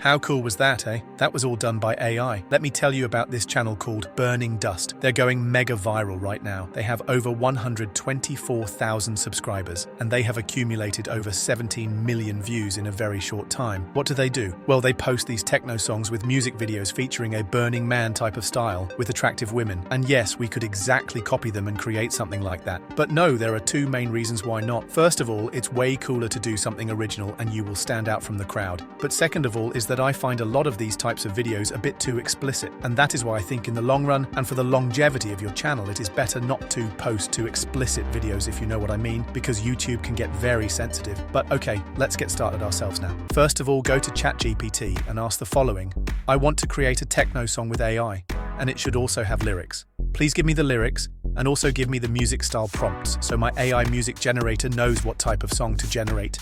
How cool was that, eh? That was all done by AI. Let me tell you about this channel called Burning Dust. They're going mega viral right now. They have over 124,000 subscribers, and they have accumulated over 17 million views in a very short time. What do? Well, they post these techno songs with music videos featuring a Burning Man type of style with attractive women. And yes, we could exactly copy them and create something like that. But no, there are two main reasons why not. First of all, it's way cooler to do something original and you will stand out from the crowd. But second of all is that I find a lot of these types of videos a bit too explicit, and that is why I think in the long run and for the longevity of your channel it is better not to post too explicit videos, if you know what I mean, because YouTube can get very sensitive. But okay, let's get started ourselves now. First of all, go to ChatGPT and ask the following. I want to create a techno song with AI, and it should also have lyrics. Please give me the lyrics and also give me the music style prompts so my AI music generator knows what type of song to generate.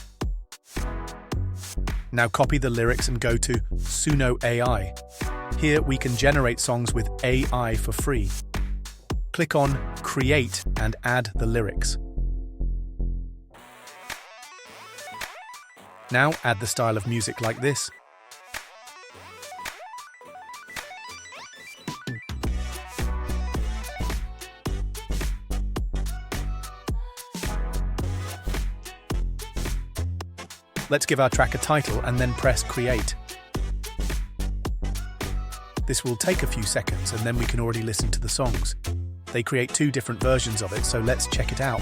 Now copy the lyrics and go to Suno AI. Here we can generate songs with AI for free. Click on Create and add the lyrics. Now add the style of music like this. Let's give our track a title and then press Create. This will take a few seconds and then we can already listen to the songs. They create two different versions of it, so let's check it out.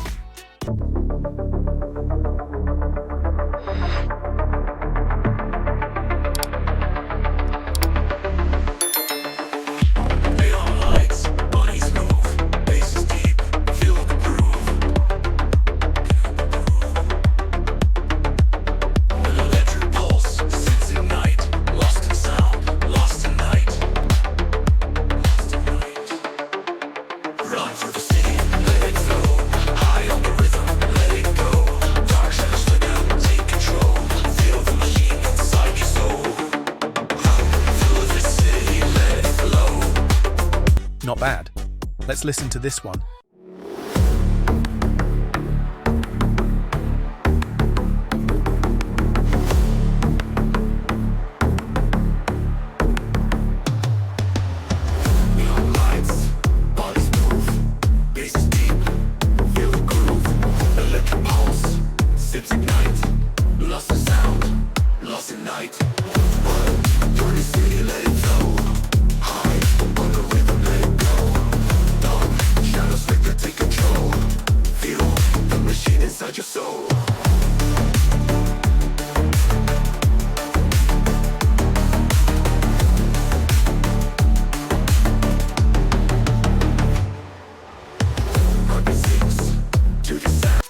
Not bad. Let's listen to this one.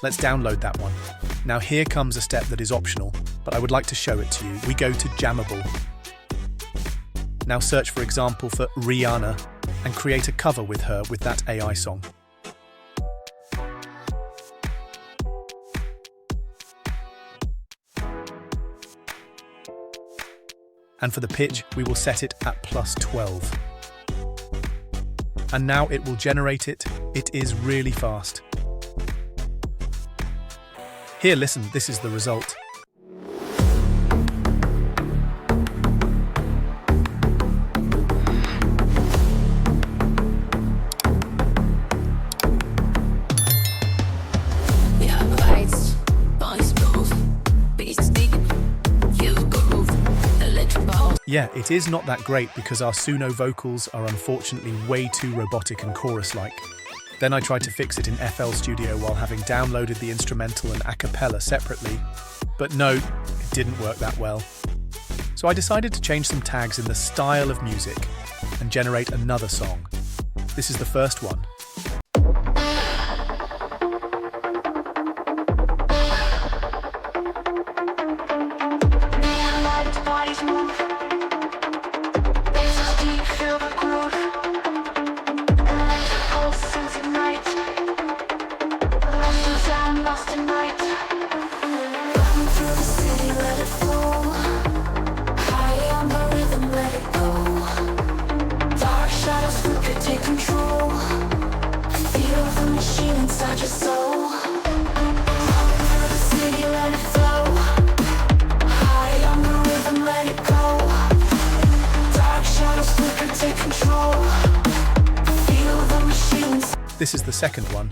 Let's download that one. Now here comes a step that is optional, but I would like to show it to you. We go to Jammable. Now search for example for Rihanna and create a cover with her with that AI song. And for the pitch, we will set it at +12. And now it will generate it. It is really fast. Here, listen, this is the result. Yeah, it is not that great because our Suno vocals are unfortunately way too robotic and chorus-like. Then I tried to fix it in FL Studio while having downloaded the instrumental and a cappella separately, but no, it didn't work that well. So I decided to change some tags in the style of music and generate another song. This is the first one. Inside your soul, through the city, let it flow. High on the rhythm, let it go. This is the second one.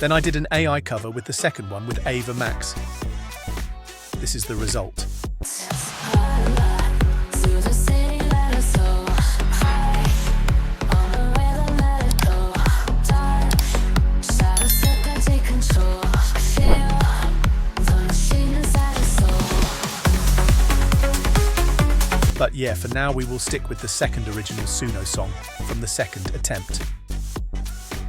Then I did an AI cover with the second one with Ava Max. This is the result. But yeah, for now we will stick with the second original Suno song from the second attempt.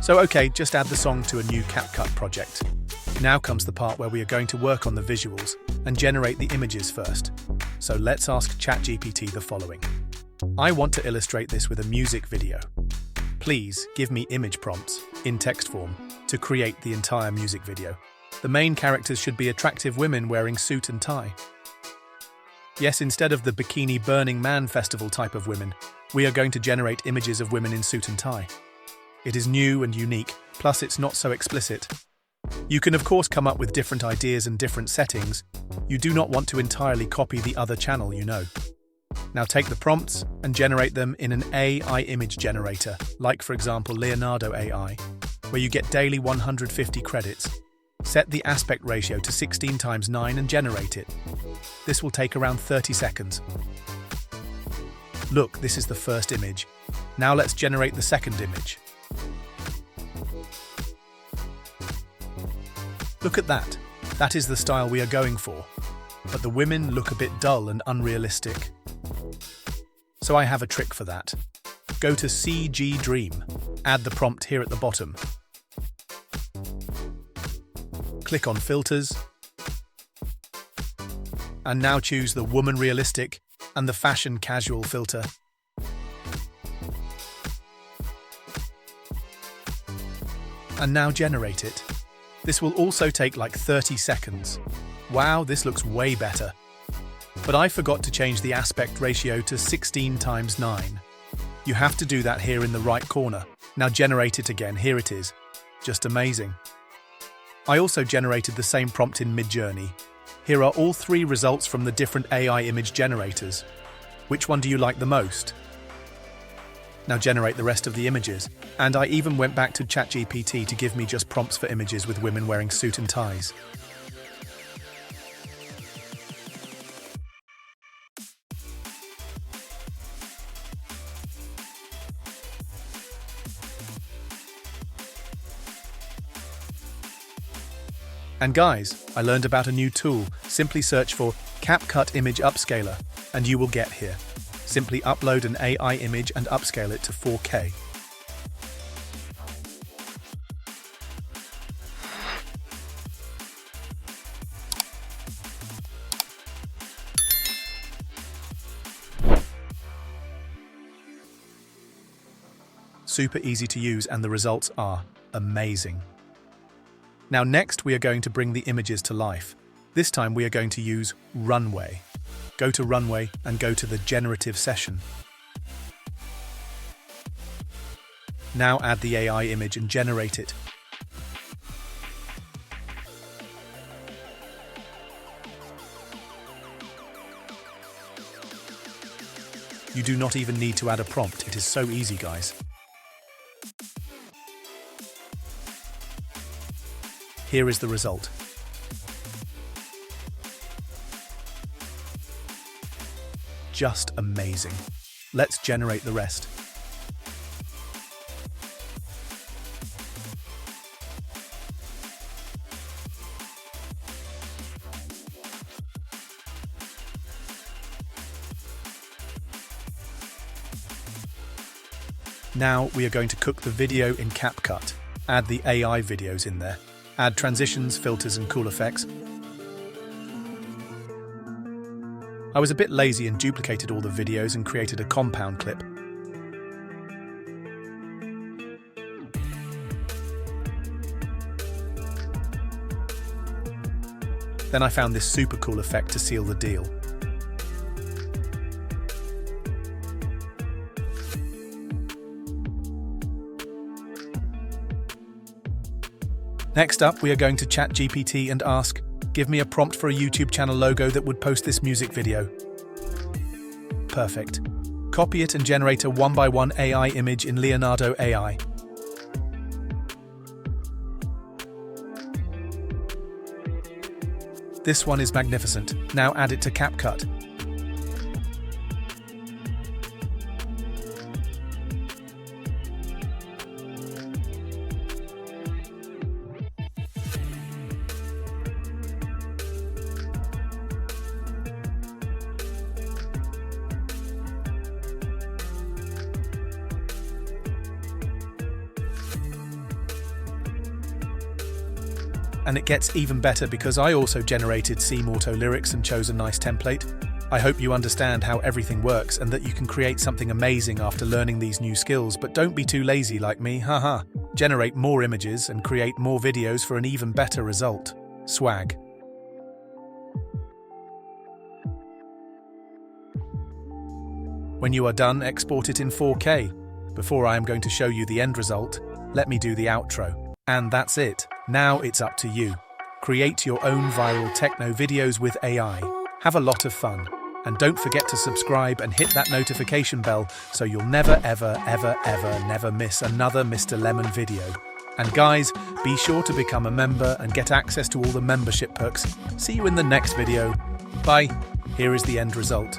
So okay, just add the song to a new CapCut project. Now comes the part where we are going to work on the visuals and generate the images first. So let's ask ChatGPT the following. I want to illustrate this with a music video. Please give me image prompts in text form to create the entire music video. The main characters should be attractive women wearing suit and tie. Yes, instead of the bikini Burning Man festival type of women, we are going to generate images of women in suit and tie. It is new and unique, plus it's not so explicit. You can of course come up with different ideas and different settings. You do not want to entirely copy the other channel, you know. Now take the prompts and generate them in an AI image generator, like for example Leonardo AI, where you get daily 150 credits. Set the aspect ratio to 16:9 and generate it. This will take around 30 seconds. Look, this is the first image. Now let's generate the second image. Look at that. That is the style we are going for. But the women look a bit dull and unrealistic. So I have a trick for that. Go to CG Dream. Add the prompt here at the bottom. Click on Filters. And now choose the Woman Realistic and the Fashion Casual filter. And now generate it. This will also take like 30 seconds. Wow, this looks way better. But I forgot to change the aspect ratio to 16:9. You have to do that here in the right corner. Now generate it again, here it is. Just amazing. I also generated the same prompt in Midjourney. Here are all three results from the different AI image generators. Which one do you like the most? Now generate the rest of the images. And I even went back to ChatGPT to give me just prompts for images with women wearing suit and ties. And guys, I learned about a new tool. Simply search for CapCut Image Upscaler and you will get here. Simply upload an AI image and upscale it to 4K. Super easy to use and the results are amazing. Now next we are going to bring the images to life. This time we are going to use Runway. Go to Runway and go to the generative session. Now add the AI image and generate it. You do not even need to add a prompt, it is so easy, guys. Here is the result. Just amazing. Let's generate the rest. Now we are going to cook the video in CapCut. Add the AI videos in there. Add transitions, filters, and cool effects. I was a bit lazy and duplicated all the videos and created a compound clip. Then I found this super cool effect to seal the deal. Next up, we are going to ChatGPT and ask, give me a prompt for a YouTube channel logo that would post this music video. Perfect. Copy it and generate a 1x1 AI image in Leonardo AI. This one is magnificent. Now add it to CapCut. And it gets even better because I also generated Auto lyrics and chose a nice template. I hope you understand how everything works and that you can create something amazing after learning these new skills, but don't be too lazy like me, haha. Generate more images and create more videos for an even better result. Swag. When you are done, export it in 4K. Before I am going to show you the end result, let me do the outro. And that's it. Now it's up to you. Create your own viral techno videos with AI. Have a lot of fun. And don't forget to subscribe and hit that notification bell so you'll never miss another Mr. Lemon video. And guys, be sure to become a member and get access to all the membership perks. See you in the next video. Bye. Here is the end result.